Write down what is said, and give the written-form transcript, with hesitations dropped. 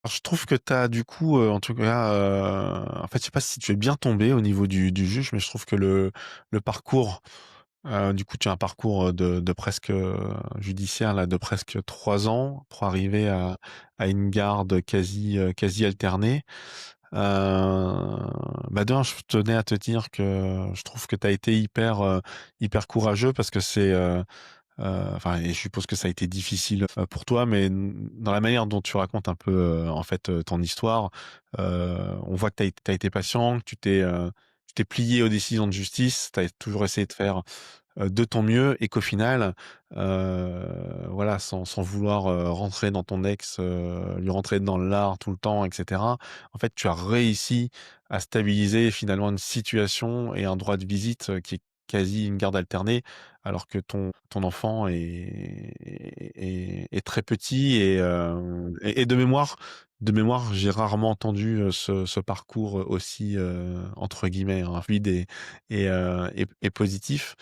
Alors je trouve que tu as du coup, en tout cas, en fait, je sais pas si tu es bien tombé au niveau du juge, mais je trouve que le parcours, du coup, tu as un parcours, de presque, judiciaire là, de presque 3 ans pour arriver à une garde quasi alternée. Bah, d'1, je tenais à te dire que je trouve que tu as été hyper courageux parce que c'est, enfin et je suppose que ça a été difficile, pour toi, mais dans la manière dont tu racontes un peu, en fait, ton histoire, on voit que tu as été patient, que tu t'es plié aux décisions de justice, tu as toujours essayé de faire, de ton mieux et qu'au final, voilà, sans vouloir, rentrer dans ton ex, lui rentrer dans l'art tout le temps et cetera. En fait, tu as réussi à stabiliser finalement une situation et un droit de visite, qui est quasi une garde alternée, alors que ton enfant est très petit et de mémoire, j'ai rarement entendu, ce parcours, aussi, entre guillemets, hein, «fluide» et positif.